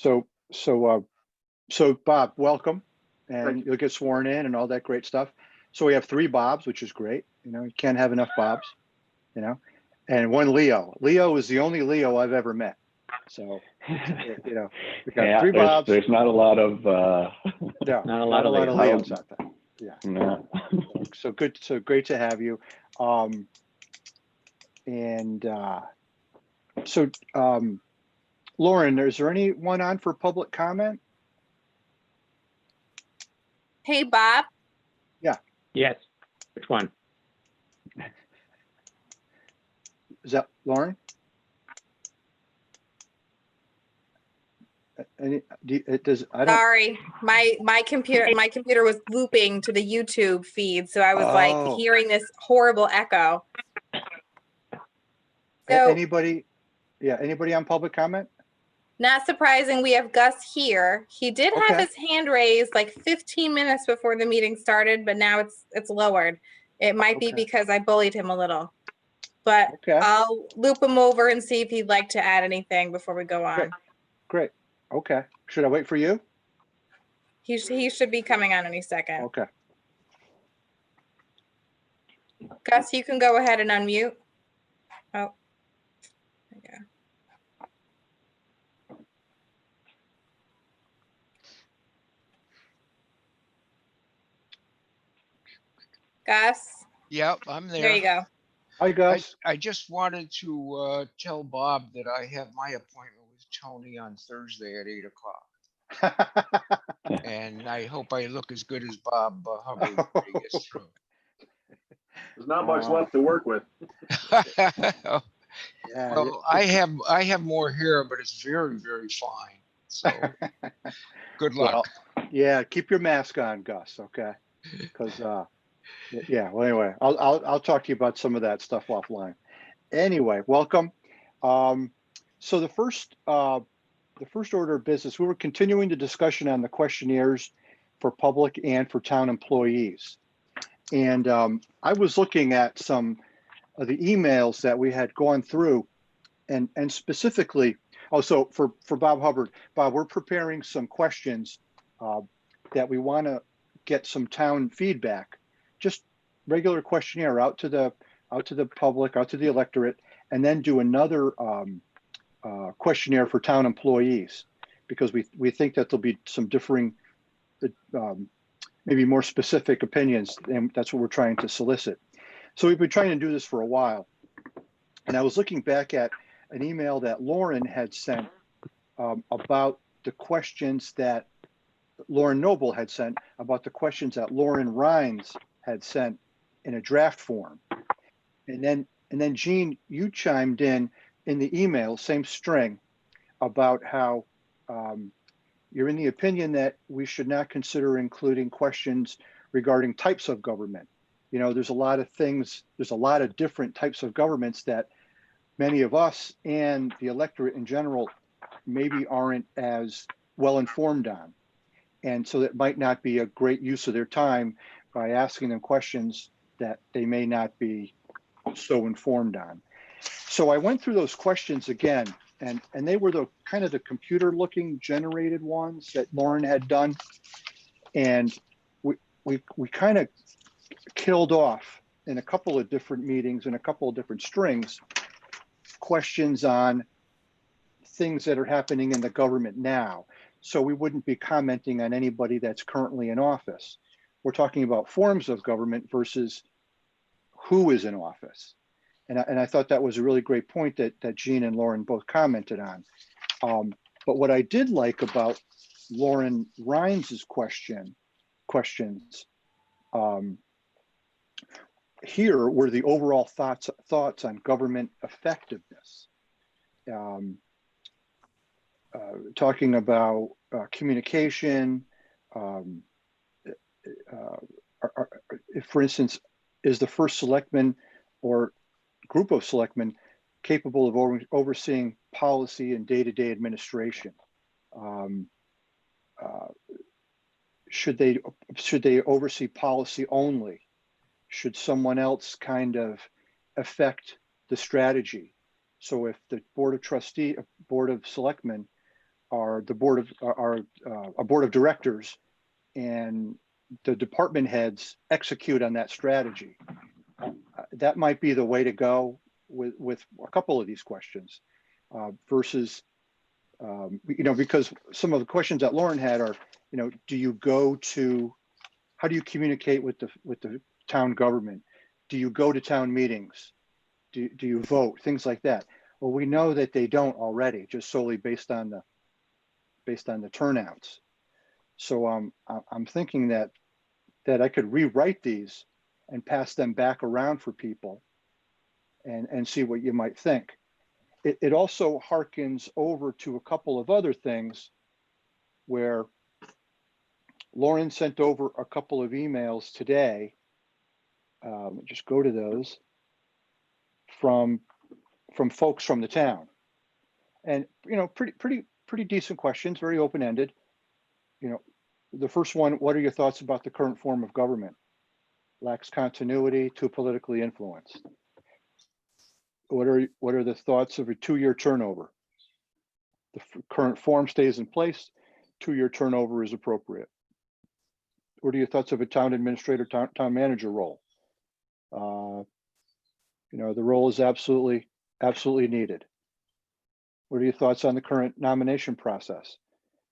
So, so, uh, so Bob, welcome, and you'll get sworn in and all that great stuff. So we have 3 Bobs, which is great. You can't have enough Bobs, and 1 Leo. Leo is the only Leo I've ever met. So, we got 3 Bobs. There's not a lot of No, not a lot of Leos out there. Yeah. No. So good. So great to have you. Lauren, is there anyone on for public comment? Hey, Bob. Yeah. Yes. Which one? Is that Lauren? Sorry, my computer was looping to the YouTube feed, so I was like hearing this horrible echo. So anybody on public comment? Not surprising, we have Gus here. He did have his hand raised like 15 minutes before the meeting started, but now it's lowered. It might be because I bullied him a little, but I'll loop him over and see if he'd like to add anything before we go on. Great. Okay. Should I wait for you? He should be coming on any second. Okay. Gus, you can go ahead and unmute. Oh, there you go. Gus? Yep, I'm there. There you go. Hi, Gus. I just wanted to tell Bob that I have my appointment with Tony on Thursday at 8 o'clock. And I hope I look as good as Bob Hubbard when he gets through. There's not much left to work with. Well, I have more hair, but it's very, very fine. So good luck. Well, yeah, keep your mask on, Gus. Okay, because yeah. Well, anyway, I'll talk to you about some of that stuff offline. Anyway, welcome. So the first order of business, we were continuing the discussion on the questionnaires for public and for town employees. And I was looking at some of the emails that we had gone through and specifically, also for Bob Hubbard. Bob, we're preparing some questions that we want to get some town feedback, just regular questionnaire out to the public, out to the electorate, and then do another questionnaire for town employees, because we think that there'll be some differing, maybe more specific opinions, and that's what we're trying to solicit. So we've been trying to do this for a while, and I was looking back at an email that Lauren had sent about the questions that Lauren Noble had sent about the questions that Lauren Rhines had sent in a draft form, and then Jean, you chimed in the email, same string, about how you're in the opinion that we should not consider including questions regarding types of government. There's a lot of things, there's a lot of different types of governments that many of us and the electorate in general maybe aren't as well informed on. And so that might not be a great use of their time by asking them questions that they may not be so informed on. So I went through those questions again, and they were the kind of the computer looking generated ones that Lauren had done. And we kind of killed off in a couple of different meetings and a couple of different strings, questions on things that are happening in the government now. So we wouldn't be commenting on anybody that's currently in office. We're talking about forms of government versus who is in office. And I thought that was a really great point that Jean and Lauren both commented on. But what I did like about Lauren Rhines's questions here were the overall thoughts on government effectiveness. Talking about communication, if, for instance, is the first selectman or group of selectmen capable of overseeing policy and day-to-day administration? Should they oversee policy only? Should someone else kind of affect the strategy? So if the board of selectmen are the board of a board of directors, and the department heads execute on that strategy. That might be the way to go with a couple of these questions, versus, because some of the questions that Lauren had are, do you go to, how do you communicate with the town government? Do you go to town meetings? Do you vote? Things like that. Well, we know that they don't already, just solely based on the turnouts. So I'm thinking that I could rewrite these and pass them back around for people and see what you might think. It also harkens over to a couple of other things where Lauren sent over a couple of emails today. Just go to those from folks from the town, and pretty decent questions, very open-ended. The first one: what are your thoughts about the current form of government? Lacks continuity, too politically influenced. What are the thoughts of a 2-year turnover? The current form stays in place. 2-year turnover is appropriate. What are your thoughts of a town administrator, town manager role? The role is absolutely needed. What are your thoughts on the current nomination process?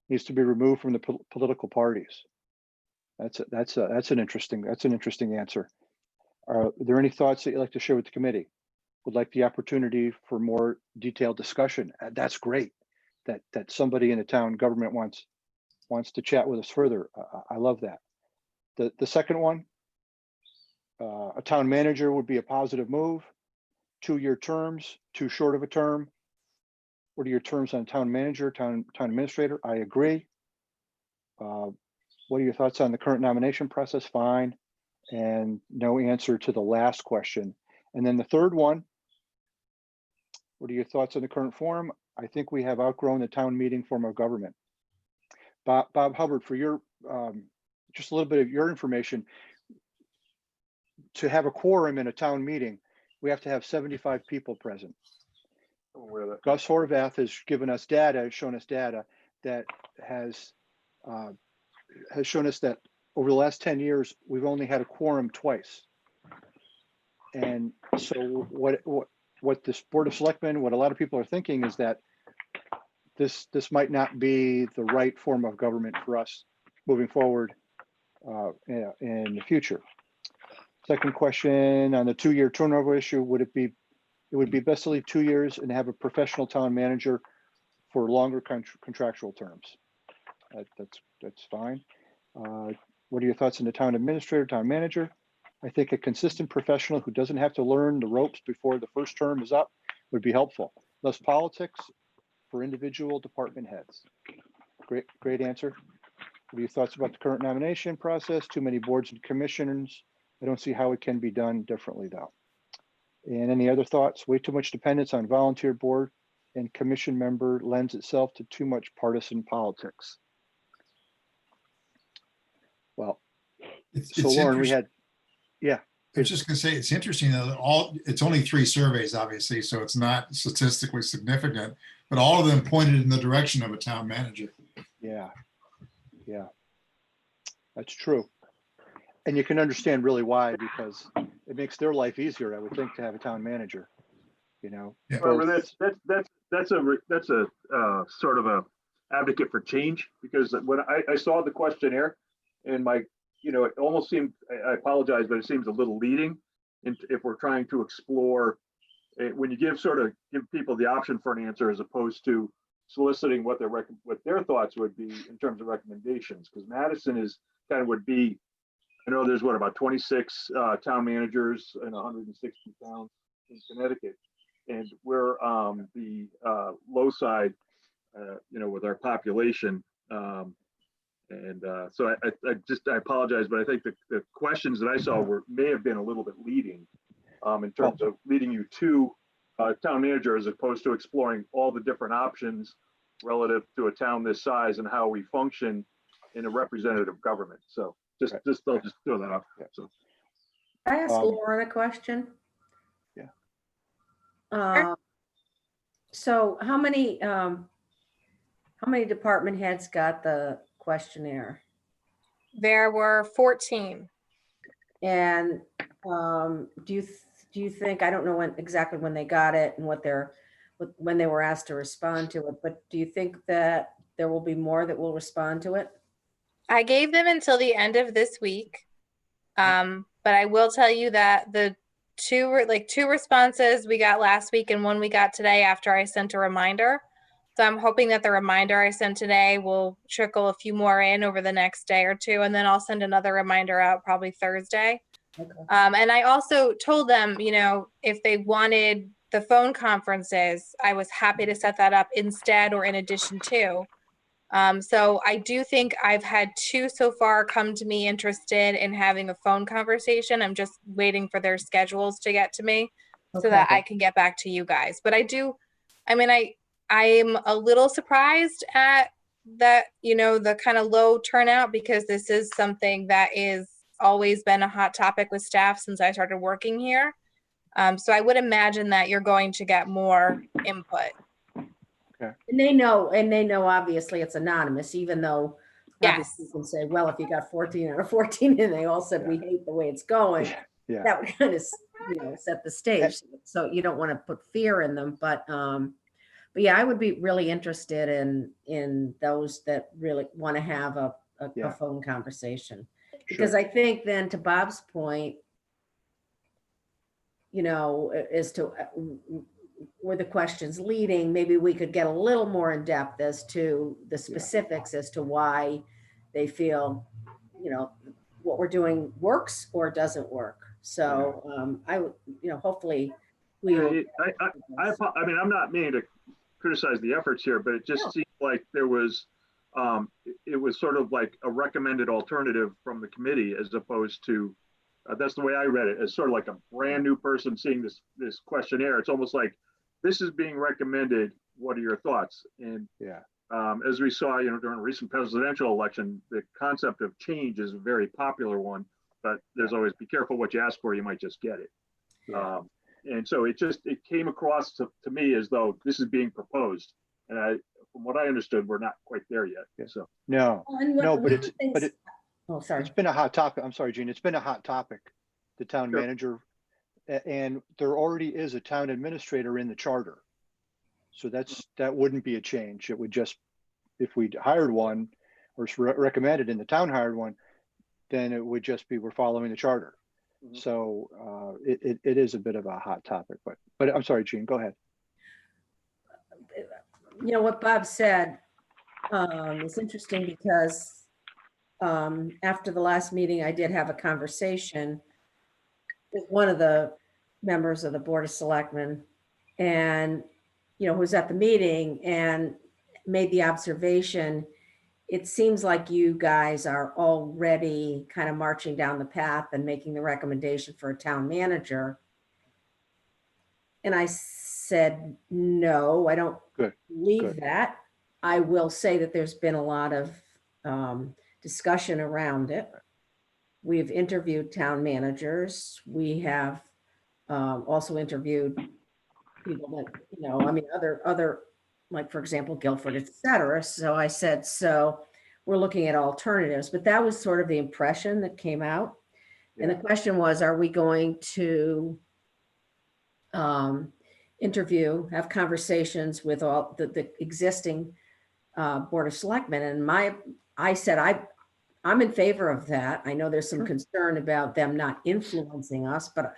Needs to be removed from the political parties. That's an interesting answer. Are there any thoughts that you'd like to share with the committee? Would like the opportunity for more detailed discussion. That's great. That somebody in the town government wants to chat with us further. I love that. The second one, a town manager would be a positive move. 2-year terms, too short of a term. What are your terms on town manager, town administrator? I agree. What are your thoughts on the current nomination process? Fine. And no answer to the last question. And then the third one, what are your thoughts on the current form? I think we have outgrown the town meeting form of government. Bob Hubbard, for your, just a little bit of your information, to have a quorum in a town meeting, we have to have 75 people present. Gus Horvath has shown us data that has shown us that over the last 10 years, we've only had a quorum twice. And so what this Board of Selectmen, what a lot of people are thinking is that this might not be the right form of government for us moving forward in the future. Second question on the 2-year turnover issue, it would be best to leave 2 years and have a professional town manager for longer contractual terms. That's fine. What are your thoughts on the town administrator, town manager? I think a consistent professional who doesn't have to learn the ropes before the first term is up would be helpful. Less politics for individual department heads. Great answer. What are your thoughts about the current nomination process? Too many boards and commissioners. I don't see how it can be done differently though. And any other thoughts? Way too much dependence on volunteer board and commission member lends itself to too much partisan politics. Well, so Lauren, we had, yeah. I was just going to say, it's interesting though, it's only 3 surveys, obviously, so it's not statistically significant, but all of them pointed in the direction of a town manager. Yeah, that's true. And you can understand really why, because it makes their life easier, I would think, to have a town manager, Yeah. Well, that's a sort of a advocate for change, because when I saw the questionnaire and it almost seemed, I apologize, but it seems a little leading. If we're trying to explore, when you give people the option for an answer as opposed to soliciting what their thoughts would be in terms of recommendations, because Madison would be, I know there's about 26 town managers in 160 towns in Connecticut, and we're the low side, with our population. So I apologize, but I think the questions that I saw may have been a little bit leading in terms of leading you to a town manager as opposed to exploring all the different options relative to a town this size and how we function in a representative government. So I'll just throw that out. So Can I ask Lauren a question? Yeah. So how many How many department heads got the questionnaire? There were 14. And do you think, I don't know exactly when they got it and when they were asked to respond to it, but do you think that there will be more that will respond to it? I gave them until the end of this week. But I will tell you that the two responses we got last week and one we got today after I sent a reminder. So I'm hoping that the reminder I sent today will trickle a few more in over the next day or two, and then I'll send another reminder out probably Thursday. Okay. And I also told them, if they wanted the phone conferences, I was happy to set that up instead or in addition to. So I do think I've had 2 so far come to me interested in having a phone conversation. I'm just waiting for their schedules to get to me so that I can get back to you guys. But I'm a little surprised at that, the kind of low turnout, because this is something that is always been a hot topic with staff since I started working here. So I would imagine that you're going to get more input. And they know obviously it's anonymous, even though obviously you can say, well, if you got 14 out of 14 and they all said we hate the way it's going, that would kind of set the stage. So you don't want to put fear in them, but yeah, I would be really interested in those that really want to have a phone conversation, because I think then, to Bob's point, as to were the questions leading, maybe we could get a little more in depth as to the specifics as to why they feel, what we're doing works or doesn't work. So I would, hopefully we will. I mean, I'm not meaning to criticize the efforts here, but it just seemed like there was, it was sort of like a recommended alternative from the committee, as opposed to, that's the way I read it, as sort of like a brand new person seeing this questionnaire. It's almost like, this is being recommended. What are your thoughts? And as we saw, during a recent presidential election, the concept of change is a very popular one, but there's always, be careful what you ask for, you might just get it. And so it came across to me as though this is being proposed. And from what I understood, we're not quite there yet. So it's been a hot topic. I'm sorry, Gene. It's been a hot topic. The town manager, and there already is a town administrator in the charter. So that wouldn't be a change. It would just, if we hired one or recommended and the town hired one, then it would just be, we're following the charter. So it is a bit of a hot topic, but I'm sorry, Gene, go ahead. What Bob said is interesting, because after the last meeting, I did have a conversation with one of the members of the Board of Selectmen, and who was at the meeting, and made the observation, it seems like you guys are already kind of marching down the path and making the recommendation for a town manager. And I said, no, I don't believe that. I will say that there's been a lot of discussion around it. We've interviewed town managers. We have also interviewed people that, other, like, for example, Guilford, et cetera. So I said, so we're looking at alternatives, but that was sort of the impression that came out. And the question was, are we going to have conversations with all the existing Board of Selectmen? And I said, I'm in favor of that. I know there's some concern about them not influencing us, but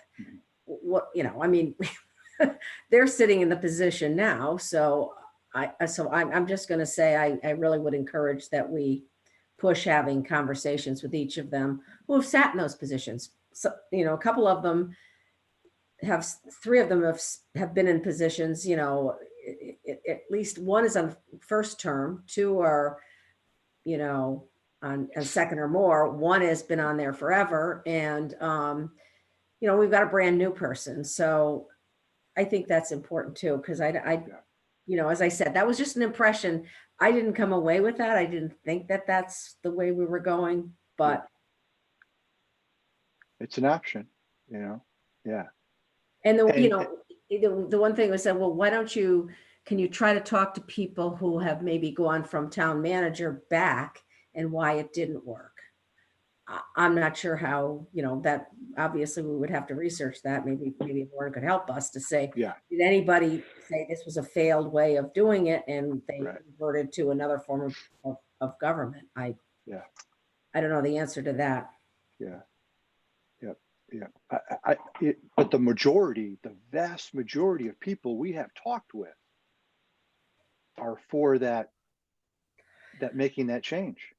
they're sitting in the position now. So I'm just going to say, I really would encourage that we push having conversations with each of them who have sat in those positions. So, a couple of them three of them have been in positions, at least one is on first term, 2 are, on second or more. One has been on there forever. And, we've got a brand new person. So I think that's important too, because as I said, that was just an impression. I didn't come away with that. I didn't think that that's the way we were going, but it's an option, And the one thing was said, well, why don't you can you try to talk to people who have maybe gone from town manager back and why it didn't work? I'm not sure how, that obviously we would have to research that. Maybe Lauren could help us to say, Yeah. did anybody say this was a failed way of doing it and they Right. converted to another form of government? I don't know the answer to that. Yeah. But the vast majority of people we have talked with are for that making that change.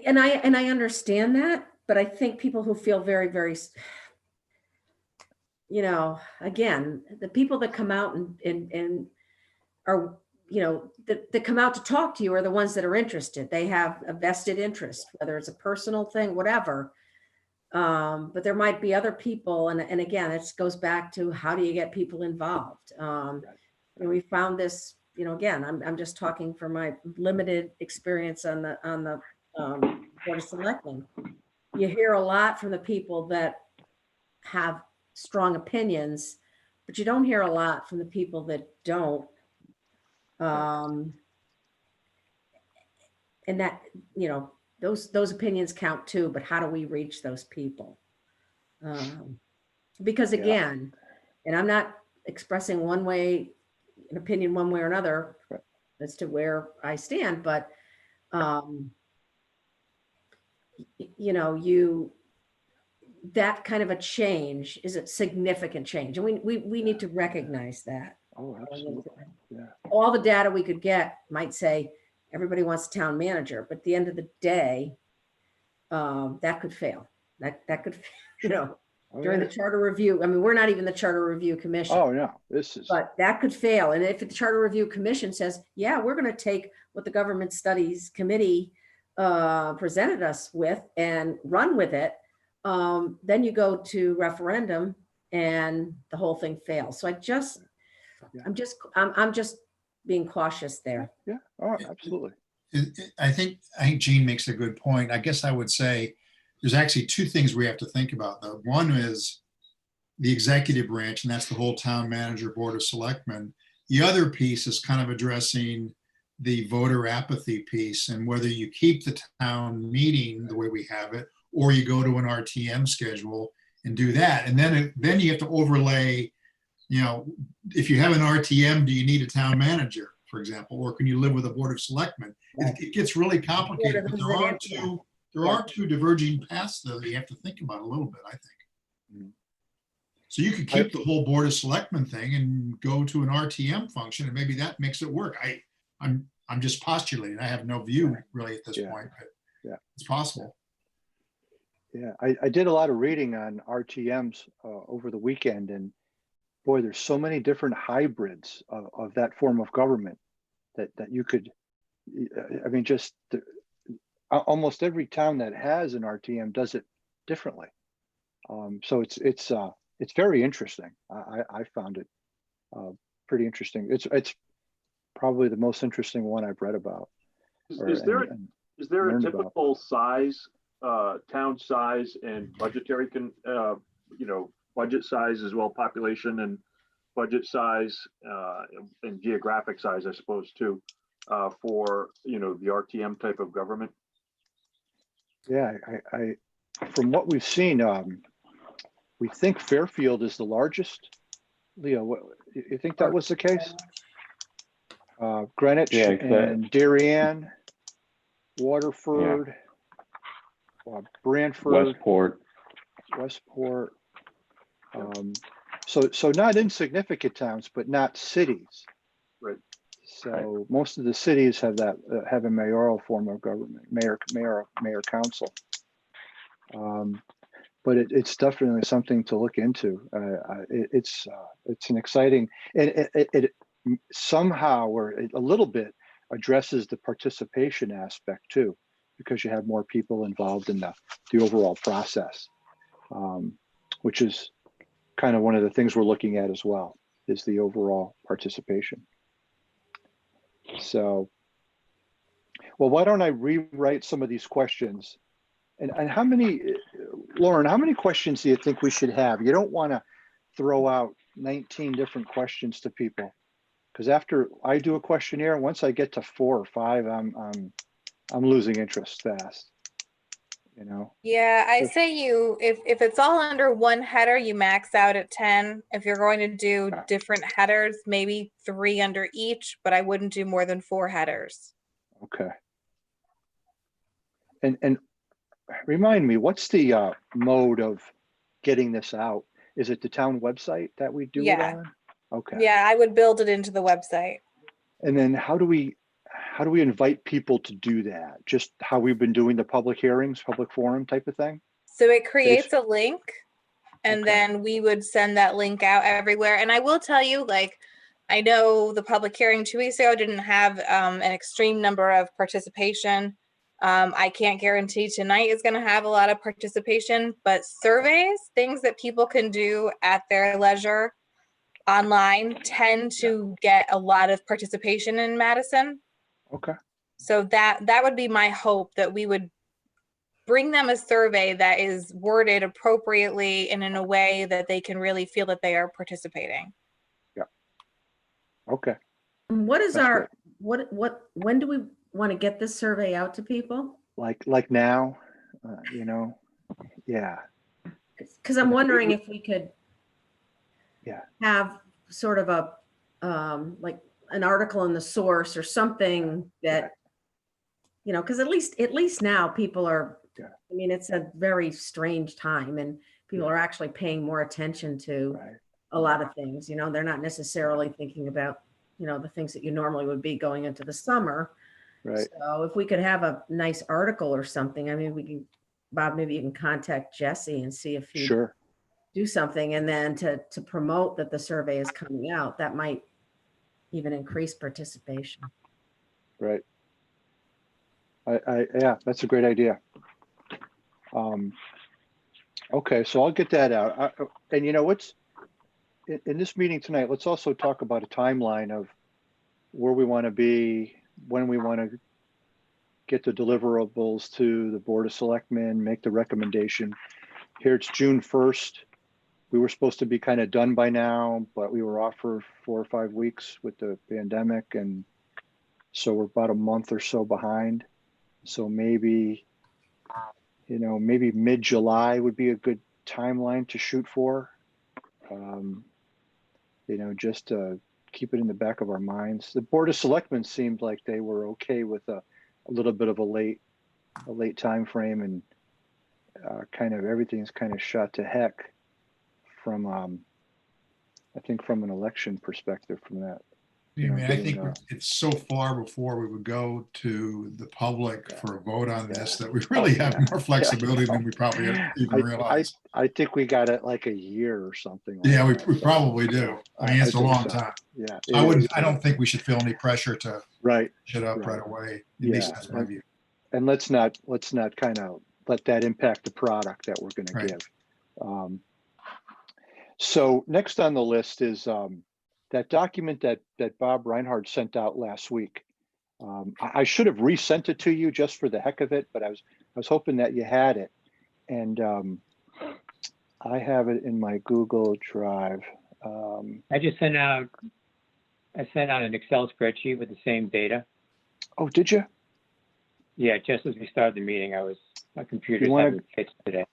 And I understand that, but I think people who feel very, very, again, the people that come out and are, that come out to talk to you are the ones that are interested. They have a vested interest, whether it's a personal thing, whatever. But there might be other people. And again, it goes back to how do you get people involved? And we found this, again, I'm just talking from my limited experience on the Board of Selectmen. You hear a lot from the people that have strong opinions, but you don't hear a lot from the people that don't. And that, those opinions count too, but how do we reach those people? Because again, and I'm not expressing an opinion one way or another as to where I stand, but that kind of a change is a significant change. And we need to recognize that. Oh, absolutely. Yeah. All the data we could get might say everybody wants a town manager, but at the end of the day, that could fail. That could, during the charter review. I mean, we're not even the charter review commission. Oh, no, but that could fail. And if the charter review commission says, yeah, we're going to take what the government studies committee presented us with and run with it, then you go to referendum and the whole thing fails. So I'm just being cautious there. Yeah. Oh, absolutely. I think Jean makes a good point. I guess I would say there's actually two things we have to think about, though. One is the executive branch, and that's the whole town manager, board of selectmen. The other piece is kind of addressing the voter apathy piece and whether you keep the town meeting the way we have it, or you go to an RTM schedule and do that. And then you have to overlay, if you have an RTM, do you need a town manager, for example, or can you live with a board of selectmen? It gets really complicated, but there are two diverging paths, though, that you have to think about a little bit, I think. So you could keep the whole board of selectmen thing and go to an RTM function, and maybe that makes it work. I'm just postulating. I have no view really at this point, but it's possible. Yeah, I did a lot of reading on RTMs over the weekend, and boy, there's so many different hybrids of that form of government that you could, I mean, just almost every town that has an RTM does it differently. So it's very interesting. I found it pretty interesting. It's probably the most interesting one I've read about. Is there a typical size, town size and budgetary budget size as well, population and budget size and geographic size, I suppose, too, for the RTM type of government? Yeah, I from what we've seen, we think Fairfield is the largest. Leo, you think that was the case? Greenwich and Darien, Waterford, Brantford, Westport. So not insignificant towns, but not cities. Right. So most of the cities have have a mayoral form of government, mayor council. But it's definitely something to look into. It's an exciting, and it somehow or a little bit addresses the participation aspect too, because you have more people involved in the overall process, which is kind of one of the things we're looking at as well, is the overall participation. So, well, why don't I rewrite some of these questions? And how many, Lauren, how many questions do you think we should have? You don't want to throw out 19 different questions to people, because after I do a questionnaire, once I get to 4 or 5, I'm losing interest fast. You know. Yeah, I say if it's all under one header, you max out at 10. If you're going to do different headers, maybe 3 under each, but I wouldn't do more than 4 headers. Okay. And remind me, what's the mode of getting this out? Is it the town website that we do it on? Okay. Yeah, I would build it into the website. And then how do we invite people to do that? Just how we've been doing the public hearings, public forum type of thing? So it creates a link, and then we would send that link out everywhere. And I will tell you, like, I know the public hearing 2 weeks ago didn't have an extreme number of participation. I can't guarantee tonight is going to have a lot of participation, but surveys, things that people can do at their leisure online, tend to get a lot of participation in Madison. Okay. So that would be my hope, that we would bring them a survey that is worded appropriately and in a way that they can really feel that they are participating. Yeah. Okay. What is That's our, when do we want to get this survey out to people? Like now, you know, yeah. Because I'm wondering if we could have sort of a, like an article in the Source or something that, you know, because at least now people are, I mean, it's a very strange time and people are actually paying more attention to a lot of things, you know, they're not necessarily thinking about, you know, the things that you normally would be going into the summer. Right. So if we could have a nice article or something, I mean, we can, Bob, maybe you can contact Jesse and see if he do something, and then to promote that the survey is coming out, that might even increase participation. Right. Yeah, that's a great idea. Okay, so I'll get that out. And you know, what's in this meeting tonight, let's also talk about a timeline of where we want to be, when we want to get the deliverables to the Board of Selectmen, make the recommendation. Here it's June 1st. We were supposed to be kind of done by now, but we were off for 4 or 5 weeks with the pandemic. And so we're about a month or so behind. So maybe, you know, maybe mid-July would be a good timeline to shoot for. You know, just to keep it in the back of our minds. The Board of Selectmen seemed like they were okay with a little bit of a late time frame, and kind of everything's kind of shot to heck from I think from an election perspective from that. I mean, I think it's so far before we would go to the public for a vote on this that we really have more flexibility than we probably even realize. I think we got it like a year or something. Yeah, we probably do. I mean, it's a long time. Yeah. I don't think we should feel any pressure to shut up right away. At least that's my view. And let's not kind of let that impact the product that we're going to give. So next on the list is that document that Bob Reinhardt sent out last week. I should have resent it to you just for the heck of it, but I was hoping that you had it. And I have it in my Google Drive. I just sent out an Excel spreadsheet with the same data. Oh, did you? Yeah, just as we started the meeting, my computer's having fits today.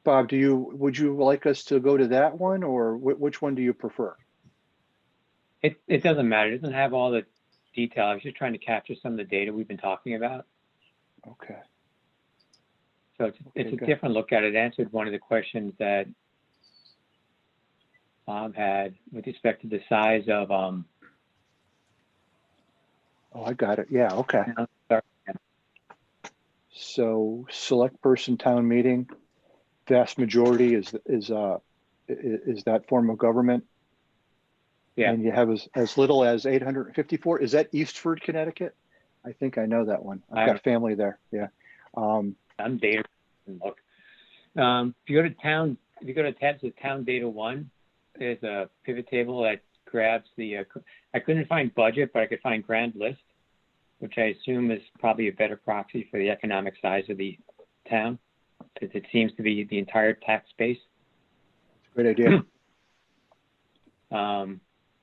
Bob, would you like us to go to that one, or which one do you prefer? It doesn't matter. It doesn't have all the detail. I was just trying to capture some of the data we've been talking about. Okay. So it's a different look at it. It answered one of the questions that Bob had with respect to the size of Oh, I got it. Yeah. Okay. So select person town meeting, vast majority is that form of government. Yeah. And you have as little as 854. Is that Eastford, Connecticut? I think I know that one. I've got family there. Yeah. I'm data. Look, if you go to tabs of town data 1, there's a pivot table that grabs the. I couldn't find budget, but I could find grand list, which I assume is probably a better proxy for the economic size of the town, because it seems to be the entire tax base. Great idea.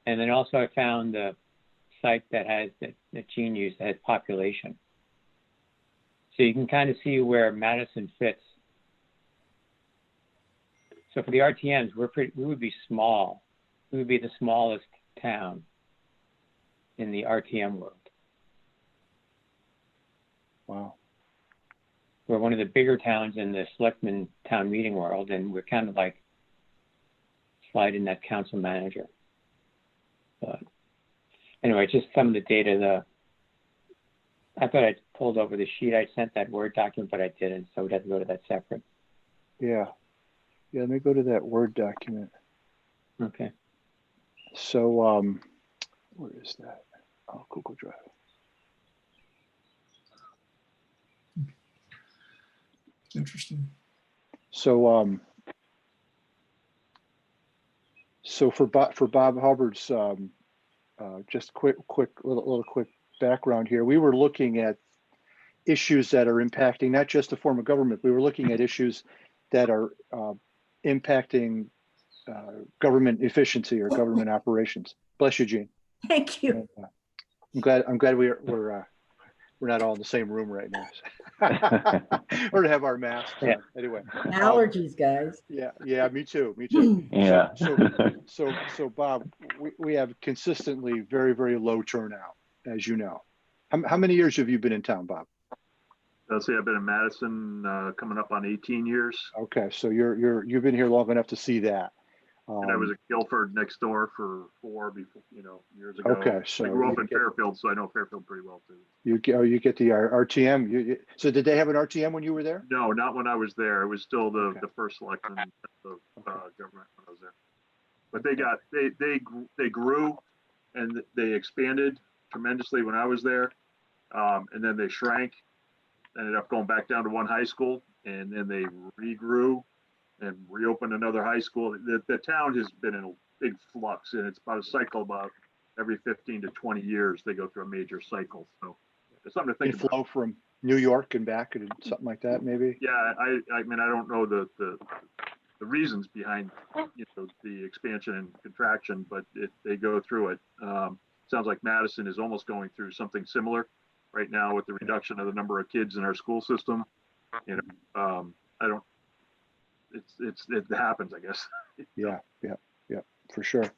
And then also I found the site that has, that Gene used, that has population. So you can kind of see where Madison fits. So for the RTMs, we would be small. We would be the smallest town in the RTM world. Wow. We're one of the bigger towns in the selectmen town meeting world, and we're kind of like slide in that council manager. But anyway, just some of the data. I thought I pulled over the sheet. I sent that Word document, but I didn't, so we'd have to go to that separate. Yeah. Yeah, let me go to that Word document. Okay. So, where is that? Oh, Google Drive. Interesting. So, so for Bob Hubbard's, just little quick background here. We were looking at issues that are impacting not just the form of government. We were looking at issues that are impacting government efficiency or government operations. Bless you, Gene. Thank you. And, I'm glad we're not all in the same room right now, or to have our masks on. Anyway. Allergies, guys. Yeah, me too. Yeah. So Bob, we have consistently very, very low turnout, as you know. How many years have you been in town, Bob? I'll say I've been in Madison coming up on 18 years. Okay, so you've been here long enough to see that. And I was at Guilford next door for 4 before, years ago. Okay, so I grew up in Fairfield, so I know Fairfield pretty well too. You get the RTM. So did they have an RTM when you were there? No, not when I was there. It was still the first selection of government when I was there. But they grew and they expanded tremendously when I was there, and then they shrank. Ended up going back down to one high school, and then they regrew and reopened another high school. The town has been in a big flux, and it's about a cycle about every 15 to 20 years they go through a major cycle. So it's something to think about. Flow from New York and back and something like that, maybe. Yeah, I mean I don't know the reasons behind the expansion and contraction, but they go through it. Sounds like Madison is almost going through something similar right now with the reduction of the number of kids in our school system. I don't. It happens, I guess. Yeah, for sure.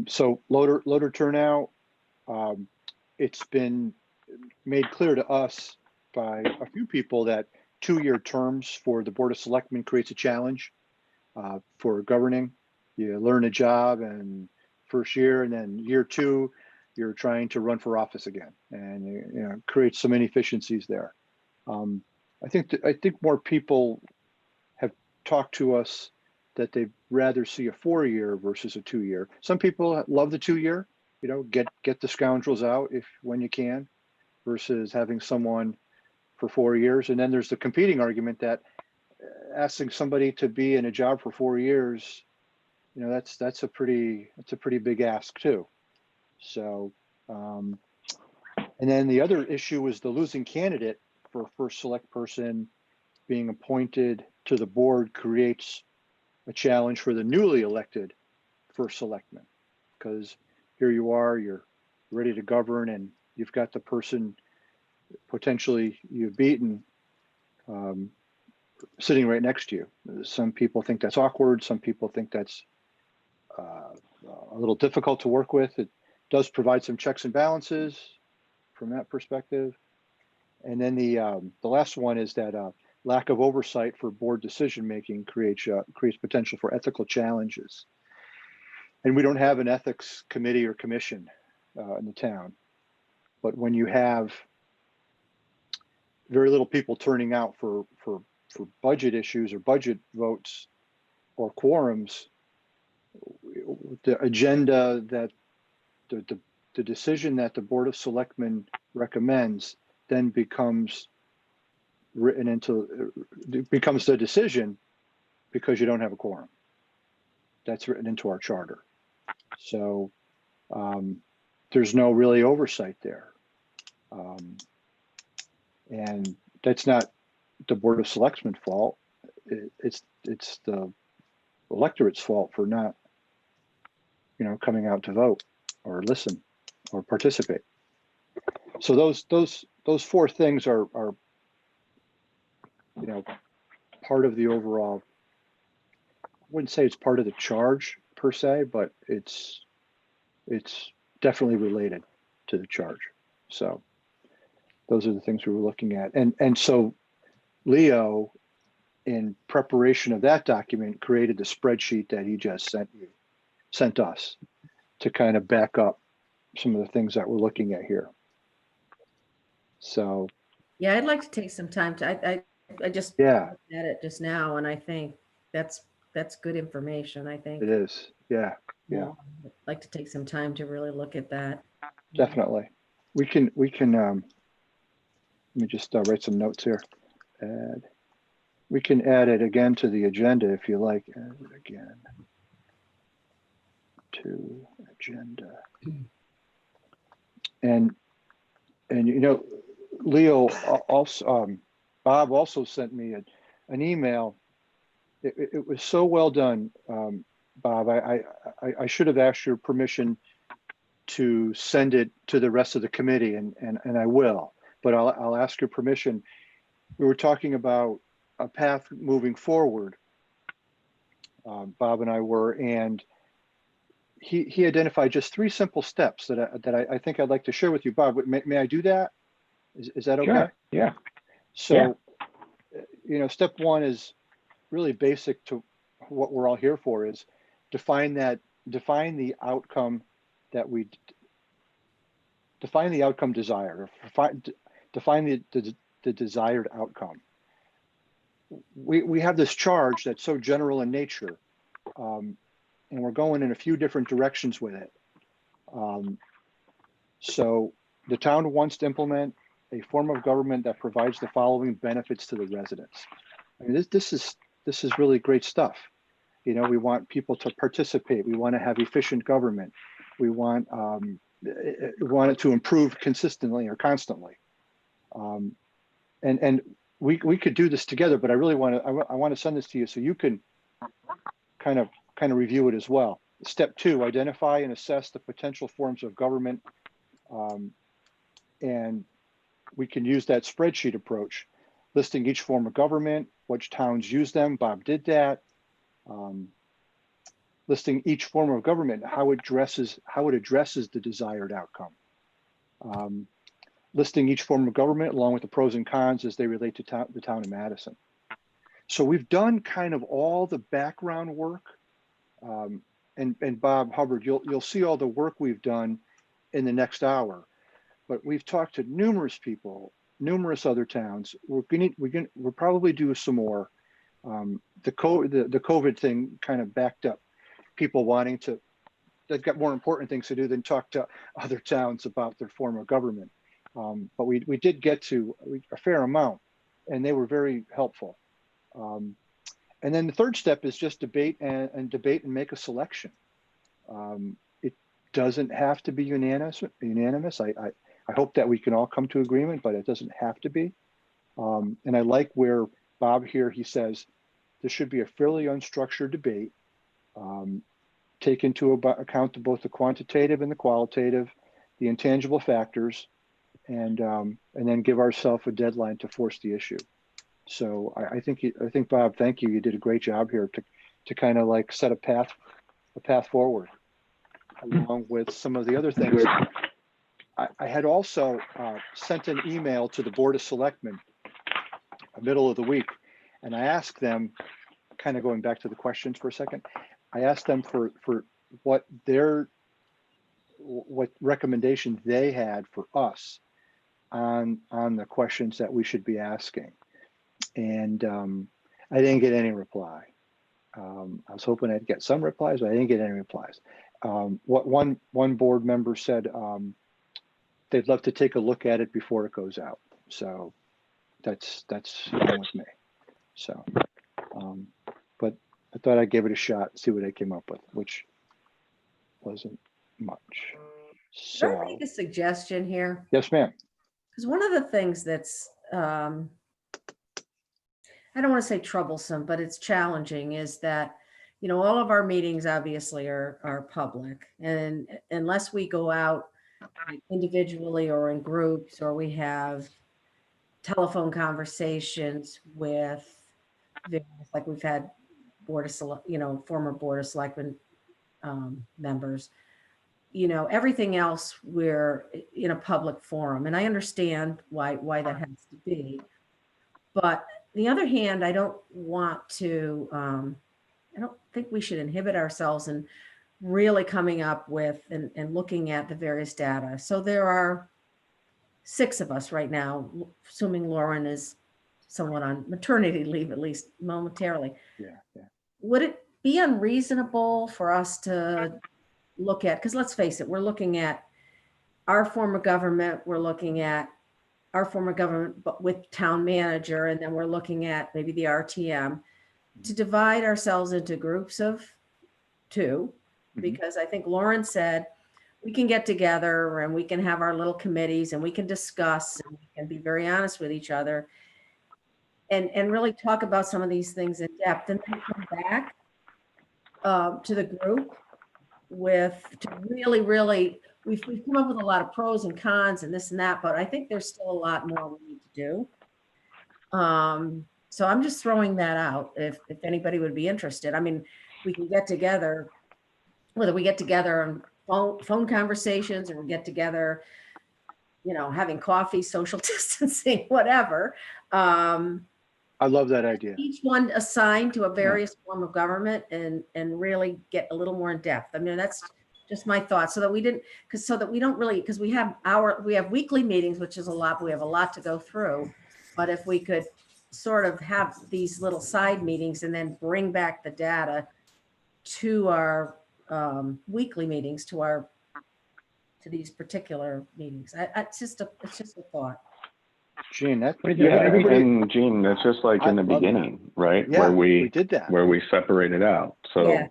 So loader turnout. It's been made clear to us by a few people that 2-year terms for the Board of Selectmen creates a challenge for governing. You learn a job and first year, and then year 2, you're trying to run for office again, and creates some inefficiencies there. I think more people have talked to us that they'd rather see a 4-year versus a 2-year. Some people love the 2-year, get the scoundrels out when you can, versus having someone for 4 years. And then there's the competing argument that asking somebody to be in a job for 4 years, that's a pretty big ask too. So, and then the other issue is the losing candidate for first select person being appointed to the board creates a challenge for the newly elected first selectman, because here you are, you're ready to govern, and you've got the person potentially you've beaten sitting right next to you. Some people think that's awkward. Some people think that's a little difficult to work with. It does provide some checks and balances from that perspective. And then the last one is that lack of oversight for board decision making creates potential for ethical challenges. And we don't have an ethics committee or commission in the town. But when you have very little people turning out for budget issues or budget votes or quorums, the agenda that the decision that the Board of Selectmen recommends then becomes written into, becomes the decision because you don't have a quorum. That's written into our charter. So there's no really oversight there. And that's not the Board of Selectmen's fault. It's the electorate's fault for not coming out to vote or listen or participate. So those four things are part of the overall, I wouldn't say it's part of the charge per se, but it's definitely related to the charge. So those are the things we were looking at. And so Leo, in preparation of that document, created the spreadsheet that he just sent us to kind of back up some of the things that we're looking at here. So Yeah, I'd like to take some time to, I just yeah, looked at it just now, and I think that's good information. I think. it is. Yeah. I'd like to take some time to really look at that. Definitely. We can let me just write some notes here. Add. We can add it again to the agenda if you like. Add it again to agenda. And Leo also, Bob also sent me an email. It was so well done, Bob. I should have asked your permission to send it to the rest of the committee, and I will, but I'll ask your permission. We were talking about a path moving forward, Bob and I were, and he identified just 3 simple steps that I think I'd like to share with you. Bob, may I do that? Is that okay? Sure. Yeah. So, step 1 is really basic to what we're all here for, is define the outcome desired, or define the desired outcome. We have this charge that's so general in nature, and we're going in a few different directions with it. So the town wants to implement a form of government that provides the following benefits to the residents. I mean, this is really great stuff. We want people to participate. We want to have efficient government. We want it to improve consistently or constantly. And we could do this together, but I really want to send this to you so you can kind of review it as well. Step 2, identify and assess the potential forms of government. And we can use that spreadsheet approach, listing each form of government, which towns use them. Bob did that. Listing each form of government, how it addresses the desired outcome. Listing each form of government along with the pros and cons as they relate to the town of Madison. So we've done kind of all the background work. And Bob Hubbard, you'll see all the work we've done in the next hour. But we've talked to numerous people, numerous other towns. We'll probably do some more. The COVID thing kind of backed up people they've got more important things to do than talk to other towns about their form of government. But we did get to a fair amount, and they were very helpful. And then the third step is just debate and make a selection. It doesn't have to be unanimous. I hope that we can all come to agreement, but it doesn't have to be. And I like where Bob here, he says, this should be a fairly unstructured debate. Take into account both the quantitative and the qualitative, the intangible factors, and then give ourselves a deadline to force the issue. So I think Bob, thank you. You did a great job here to kind of like set a path forward, along with some of the other things. I had also sent an email to the Board of Selectmen middle of the week, and I asked them, kind of going back to the questions for a second, I asked them for what recommendations they had for us on the questions that we should be asking. And I didn't get any reply. I was hoping I'd get some replies, but I didn't get any replies. What one board member said, they'd love to take a look at it before it goes out. So that's fine with me. So, but I thought I'd give it a shot, see what I came up with, which wasn't much. So, Can I make a suggestion here? Yes, ma'am. Because one of the things that's, I don't want to say troublesome, but it's challenging, is that you know, all of our meetings obviously are public, and unless we go out individually or in groups, or we have telephone conversations with various, like we've had former board of selectmen members, you know, everything else we're in a public forum, and I understand why that has to be. But on the other hand, I don't think we should inhibit ourselves in really coming up with and looking at the various data. So there are 6 of us right now, assuming Lauren is somewhat on maternity leave, at least momentarily. Yeah. Would it be unreasonable for us to look at, because let's face it, we're looking at our form of government, but with town manager, and then we're looking at maybe the RTM, to divide ourselves into groups of 2, because I think Lauren said we can get together and we can have our little committees and we can discuss and we can be very honest with each other and really talk about some of these things in depth, and then come back to the group we've come up with a lot of pros and cons and this and that, but I think there's still a lot more we need to do. So I'm just throwing that out if anybody would be interested. I mean, we can get together, whether we get together on phone conversations or we get together, you know, having coffee, social distancing, whatever. I love that idea. Each one assigned to a various form of government and really get a little more in depth. I mean, that's just my thought, so that we don't really, because we have weekly meetings, which is a lot, we have a lot to go through. But if we could sort of have these little side meetings and then bring back the data to our weekly meetings, to these particular meetings. It's just a thought. Gene, Yeah, and Gene, that's just like in the beginning, right? Yeah, where we did that. Where we separated out. So Yeah.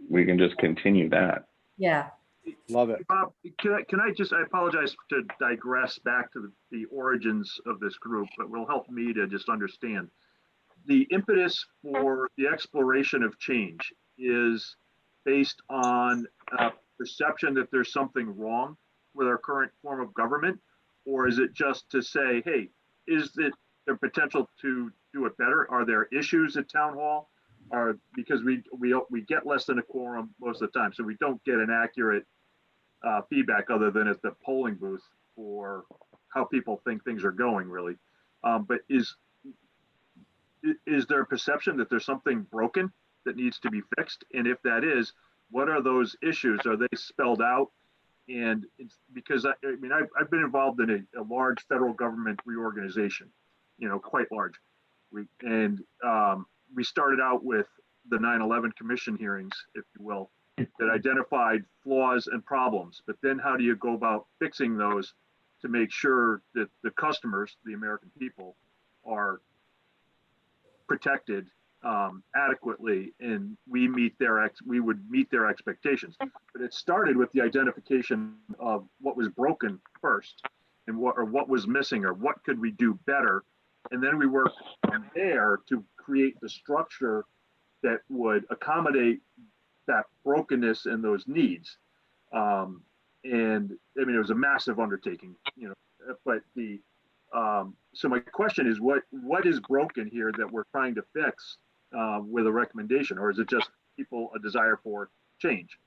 we can just continue that. Yeah. Love it. Bob, can I just, I apologize to digress back to the origins of this group, but will help me to just understand. The impetus for the exploration of change is based on a perception that there's something wrong with our current form of government, or is it just to say, hey, is there potential to do it better? Are there issues at town hall? Because we get less than a quorum most of the time, so we don't get an accurate feedback other than at the polling booth for how people think things are going, really. But is there a perception that there's something broken that needs to be fixed? And if that is, what are those issues? Are they spelled out? And it's because I've been involved in a large federal government reorganization, you know, quite large. We started out with the 9/11 commission hearings, if you will, that identified flaws and problems. But then how do you go about fixing those to make sure that the customers, the American people, are protected adequately, and we would meet their expectations. But it started with the identification of what was broken first, and what was missing, or what could we do better, and then we worked from there to create the structure that would accommodate that brokenness and those needs. And I mean, it was a massive undertaking, you know. But so my question is, what is broken here that we're trying to fix with a recommendation, or is it just a desire for change?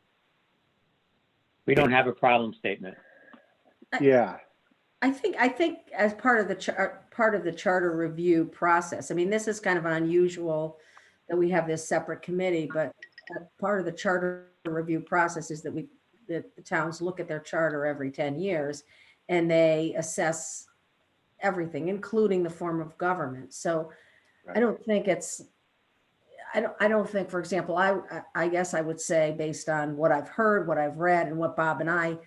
We don't have a problem statement. Yeah. I think as part of the charter review process, I mean, this is kind of unusual that we have this separate committee, but part of the charter review process is that the towns look at their charter every 10 years and they assess everything, including the form of government. So Right. I don't think, for example, I guess I would say, based on what I've heard, what I've read, and what Bob and I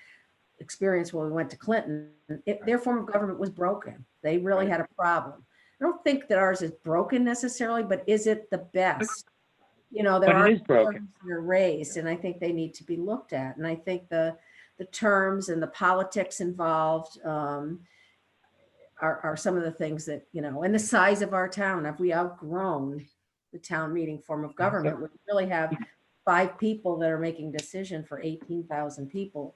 experienced when we went to Clinton, their form of government was broken. They really had a problem. I don't think that ours is broken necessarily, but is it the best? You know, there are terms that are raised, and I think they need to be looked at. And I think the terms and the politics involved are some of the things that, you know, and the size of our town. Have we outgrown the town meeting form of government? We really have 5 people that are making decision for 18,000 people.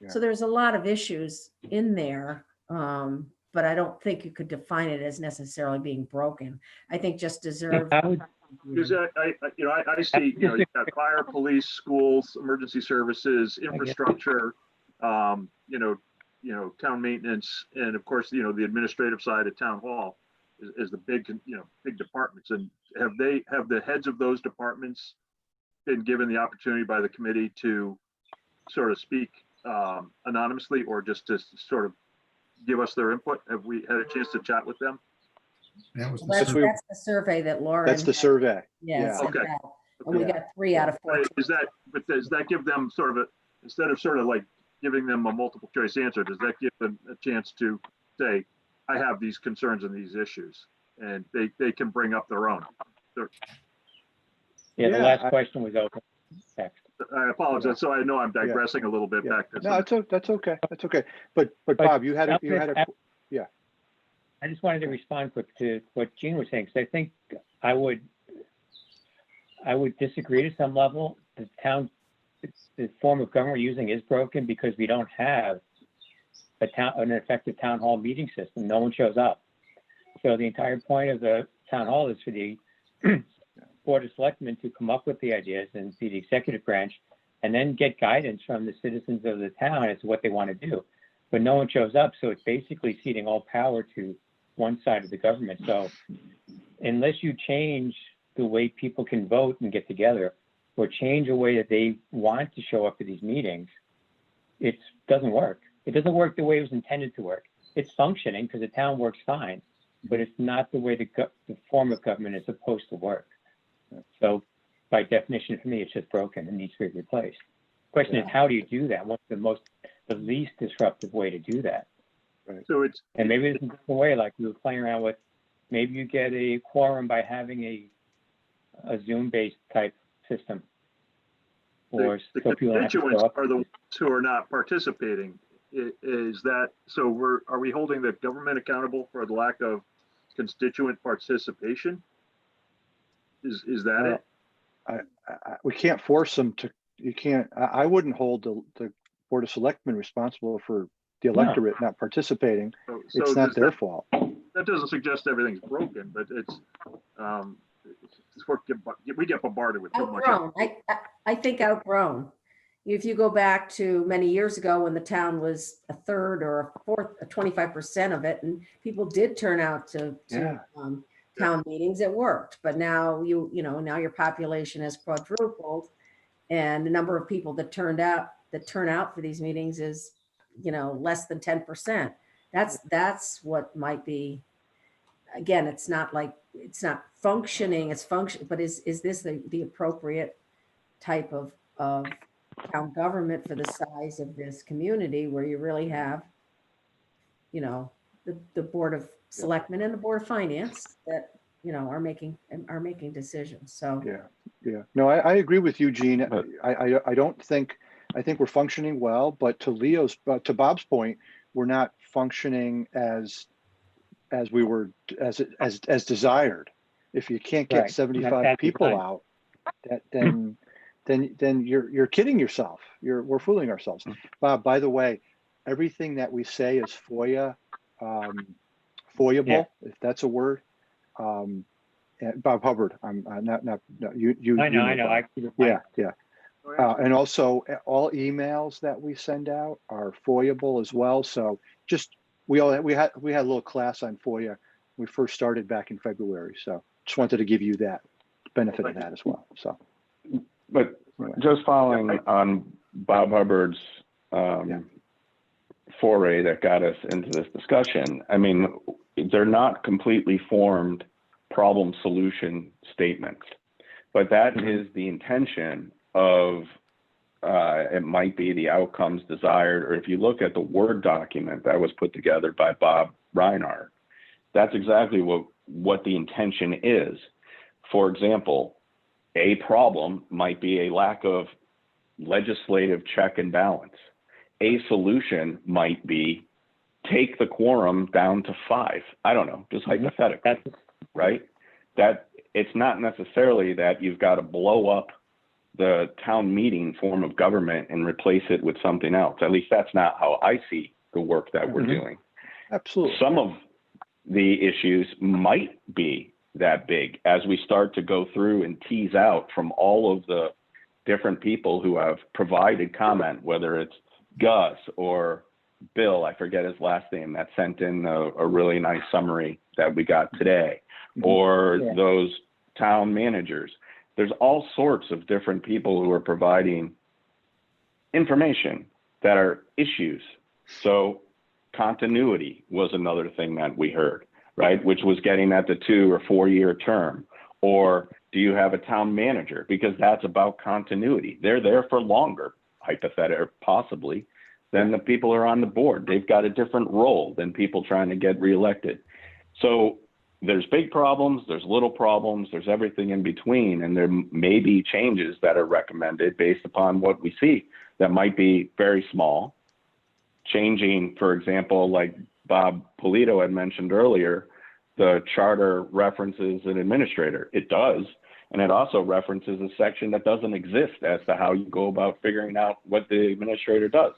Yeah. So there's a lot of issues in there. But I don't think you could define it as necessarily being broken. I think just deserves. Because I see, you've got fire, police, schools, emergency services, infrastructure, town maintenance, and of course, the administrative side of town hall is the big departments. And have the heads of those departments been given the opportunity by the committee to sort of speak anonymously, or just to sort of give us their input? Have we had a chance to chat with them? That was the That's survey. the survey that Lauren. That's the survey. Yeah. Okay. And we got 3 out of 4. Does that give them sort of instead of sort of like giving them a multiple choice answer, does that give them a chance to say, I have these concerns and these issues, and they can bring up their own? Yeah, the last question was open. Text. I apologize. So I know I'm digressing a little bit back to. No, that's okay. That's okay. But Bob, you had a I just wanted to respond quick to what Gene was saying, because I think I would disagree to some level. The form of government we're using is broken because we don't have an effective town hall meeting system. No one shows up. So the entire point of the town hall is for the Board of Selectmen to come up with the ideas and be the executive branch, and then get guidance from the citizens of the town as to what they want to do. But no one shows up, so it's basically ceding all power to one side of the government. So unless you change the way people can vote and get together, or change a way that they want to show up to these meetings, it doesn't work. It doesn't work the way it was intended to work. It's functioning because the town works fine, but it's not the way the form of government is supposed to work. So by definition, for me, it's just broken and needs to be replaced. The question is, how do you do that? What's the least disruptive way to do that? Right. So and maybe there's a different way, like we were playing around with. Maybe you get a quorum by having a Zoom-based type system, or the so people don't have to constituents show up. are the ones who are not participating. Is that so? Are we holding the government accountable for the lack of constituent participation? Is that it? We can't force them to. You can't. I wouldn't hold the Board of Selectmen responsible for the electorate not participating. So it's not their fault. That doesn't suggest everything's broken, but we get bombarded with too much. Outgrown. I think outgrown. If you go back to many years ago when the town was a third or a fourth, 25% of it, and people did turn out to town meetings, it worked. But now now your population has quadrupled, and the number of people that turn out for these meetings is less than 10%. That's what might be. Again, it's not functioning. It's function, but is this the appropriate type of town government for the size of this community, where you really have the Board of Selectmen and the Board of Finance that are making decisions. So No, I agree with you, Gene. I think we're functioning well, but to Bob's point, we're not functioning as we were as desired. If you can't get 75 people out, then you're kidding yourself. We're fooling ourselves. Bob, by the way, everything that we say is FOIA, FOIAble, if that's a word. And Bob Hubbard, I'm not you. I know. Yeah. And also all emails that we send out are FOIAble as well. So we had a little class on FOIA. We first started back in February. So just wanted to give you that benefit of that as well. So, but just following on Bob Hubbard's foray that got us into this discussion, I mean, they're not completely formed problem solution statements, but that is the intention of it might be the outcomes desired. Or if you look at the Word document that was put together by Bob Reinhardt, that's exactly what the intention is. For example, a problem might be a lack of legislative check and balance. A solution might be take the quorum down to 5. I don't know, just hypothetically, right? That it's not necessarily that you've got to blow up the town meeting form of government and replace it with something else. At least that's not how I see the work that we're doing. Absolutely. Some of the issues might be that big as we start to go through and tease out from all of the different people who have provided comment, whether it's Gus or Bill, I forget his last name, that sent in a really nice summary that we got today, or those town managers. There's all sorts of different people who are providing information that are issues. So continuity was another thing that we heard, right? Which was getting at the 2 or 4 year term. Or do you have a town manager? Because that's about continuity. They're there for longer, hypothetically, possibly, than the people who are on the board. They've got a different role than people trying to get reelected. So there's big problems, there's little problems, there's everything in between, and there may be changes that are recommended based upon what we see that might be very small. Changing, for example, like Bob Polito had mentioned earlier, the charter references an administrator. It does, and it also references a section that doesn't exist as to how you go about figuring out what the administrator does.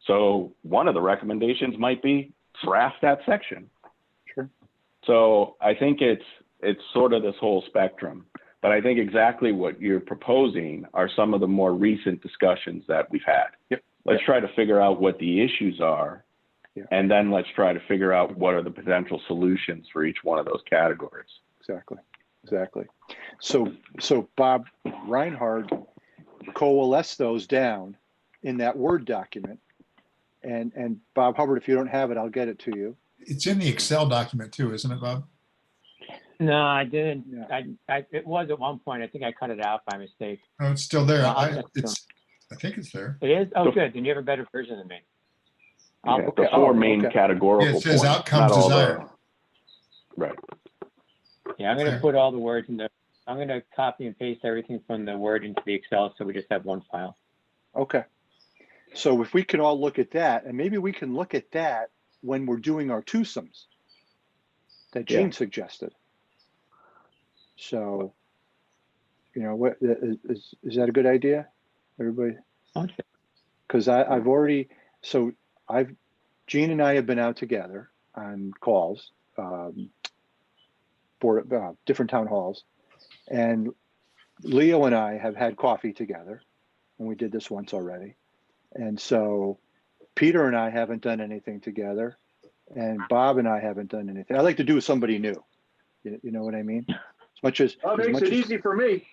So one of the recommendations might be draft that section. Sure. So I think it's sort of this whole spectrum, but I think exactly what you're proposing are some of the more recent discussions that we've had. Yep. Let's try to figure out what the issues are, and then let's try to figure out what are the potential solutions for each one of those categories. Exactly. So Bob Reinhardt coalesced those down in that Word document. And Bob Hubbard, if you don't have it, I'll get it to you. It's in the Excel document too, isn't it, Bob? No, I didn't. Yeah. It was at one point. I think I cut it out by mistake. Oh, it's still there. Well, I think it's there. It is? Oh, good. Then you have a better version than me. The four main categorical Yeah, it says points, outcomes not all desired. right. Yeah, I'm going to put all the words in I'm going to copy and paste everything from the Word into the Excel so we just have one file. Okay. So if we can all look at that, and maybe we can look at that when we're doing our twosomes that Gene suggested. So, what is that a good idea, everybody? Okay. Because Gene and I have been out together on calls for different town halls, and Leo and I have had coffee together, and we did this once already. And so Peter and I haven't done anything together, and Bob and I haven't done anything. I like to do with somebody new. You know what I mean? As much as makes it easy for me.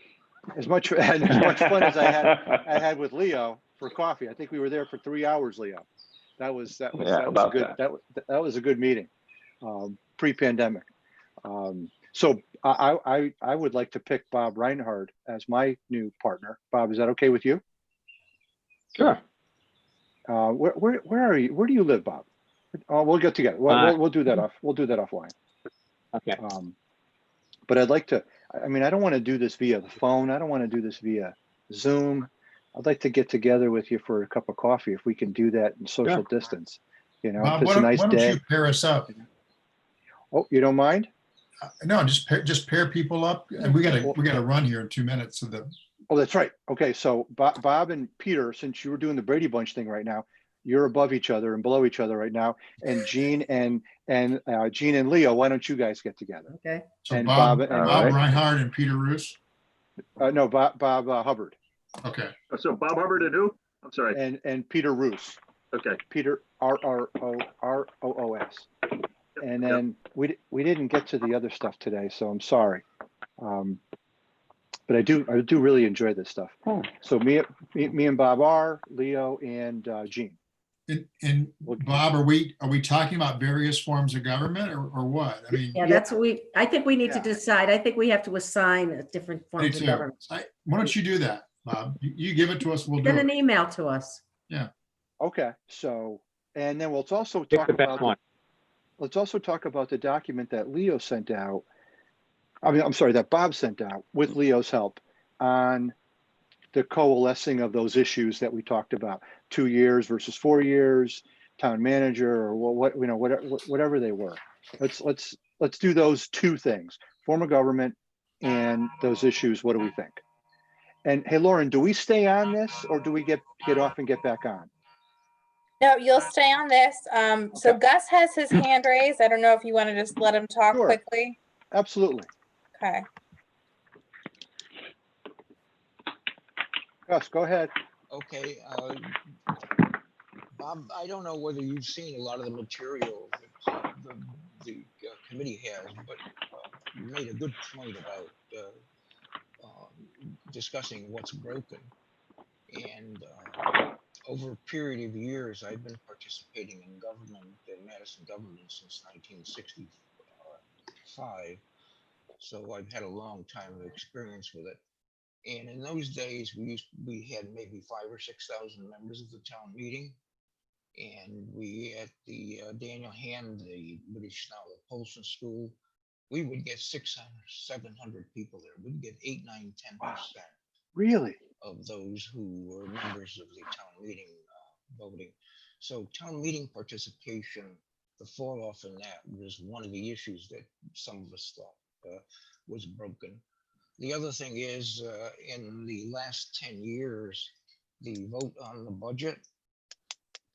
As much fun as I had with Leo for coffee. I think we were there for 3 hours, Leo. That was a good meeting, pre-pandemic. So I would like to pick Bob Reinhardt as my new partner. Bob, is that okay with you? Sure. Where are you? Where do you live, Bob? We'll get together. We'll do that offline. Okay. But I'd like to. I mean, I don't want to do this via the phone. I don't want to do this via Zoom. I'd like to get together with you for a cup of coffee if we can do that in social distance. Bob, if it's a nice why don't day. you pair us up? Oh, you don't mind? No, just pair people up, and we gotta run here in 2 minutes. So Oh, that's right. Okay, so Bob and Peter, since you were doing the Brady Bunch thing right now, you're above each other and below each other right now. And Gene and Leo, why don't you guys get together? Okay. So And Bob Bob Reinhardt and Peter Roos. No, Bob Hubbard. Okay. So Bob Hubbard and who? I'm sorry. And Peter Roos. Okay. Peter ROOS. And then we didn't get to the other stuff today, so I'm sorry. But I do really enjoy this stuff. So me and Bob are, Leo and Gene. And Bob, are we talking about various forms of government or what? I mean, Yeah, that's what I think we need to decide. I think we have to assign different forms of government. Why don't you do that, Bob? You give it to us, we'll do Send an it. email to us. Yeah. Okay. So, and then let's also Pick talk the best about one. let's also talk about the document that Leo sent out. I'm sorry, that Bob sent out with Leo's help on the coalescing of those issues that we talked about, 2 years versus 4 years, town manager, or whatever they were. Let's do those two things: form of government and those issues. What do we think? And hey, Lauren, do we stay on this or do we get off and get back on? No, you'll stay on this. So Okay. Gus has his hand raised. I don't know if you want to just let him talk Sure. quickly. Absolutely. Okay. Gus, go ahead. Okay, Bob, I don't know whether you've seen a lot of the material that the committee has, but you made a good point about discussing what's broken. And over a period of years, I've been participating in government, in Madison government since 1965. So I've had a long time of experience with it. And in those days, we had maybe 5,000 or 6,000 members of the town meeting. And we at the Daniel Hand, the British now the Polson School, we would get 600, 700 people there. We'd get 8, 9, 10%. Really? Of those who were members of the town meeting voting. So town meeting participation, the fall off in that was one of the issues that some of us thought was broken. The other thing is in the last 10 years, the vote on the budget,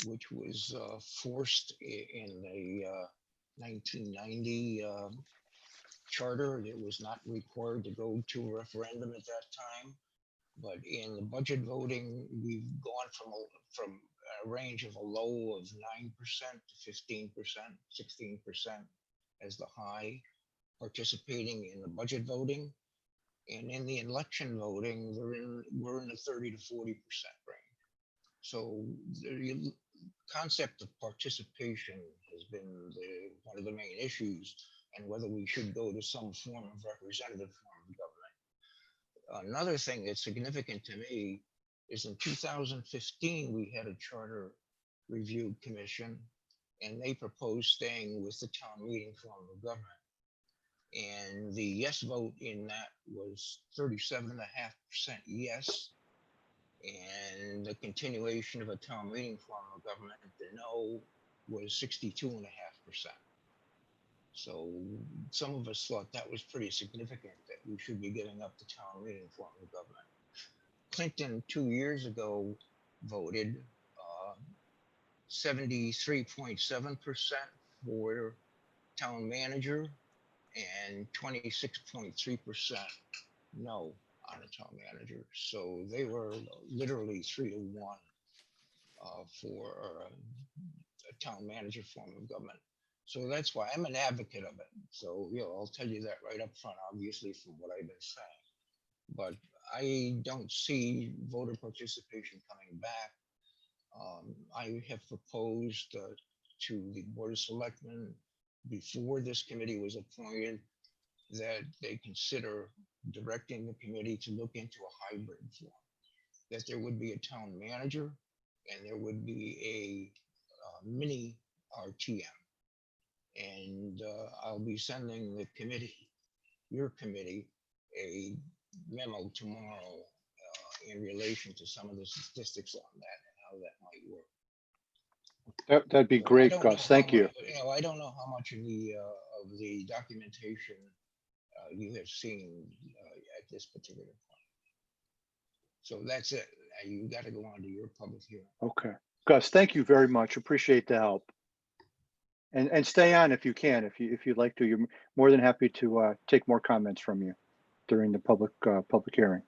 which was forced in the 1990 charter, it was not required to go to a referendum at that time. But in the budget voting, we've gone from a range of a low of 9% to 15%, 16% as the high participating in the budget voting. And in the election voting, we're in the 30 to 40% range. So the concept of participation has been one of the main issues, and whether we should go to some form of representative form of government. Another thing that's significant to me is in 2015, we had a charter review commission, and they proposed staying with the town meeting form of government. And the yes vote in that was 37.5% yes. And the continuation of a town meeting form of government, the no was 62.5%. So some of us thought that was pretty significant, that we should be giving up the town meeting form of government. Clinton 2 years ago voted 73.7% for town manager and 26.3% no on a town manager. So they were literally 3 to 1 for a town manager form of government. So that's why I'm an advocate of it. So, I'll tell you that right up front, obviously, from what I've been saying. But I don't see voter participation coming back. I have proposed to the Board of Selectmen before this committee was appointed that they consider directing the committee to look into a hybrid form, that there would be a town manager and there would be a mini RTM. And I'll be sending the committee, your committee, a memo tomorrow in relation to some of the statistics on that and how that might work. That'd be great, Gus. Thank you. I don't know how much of the documentation you have seen at this particular point. So that's it. You got to go on to your public hearing. Okay, Gus, thank you very much. Appreciate the help. And stay on if you can, if you'd like to. You're more than happy to take more comments from you during the public hearing.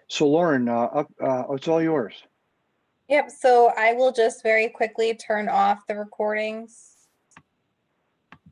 So Lauren, it's all yours. Yep. So I will just very quickly turn off the recordings.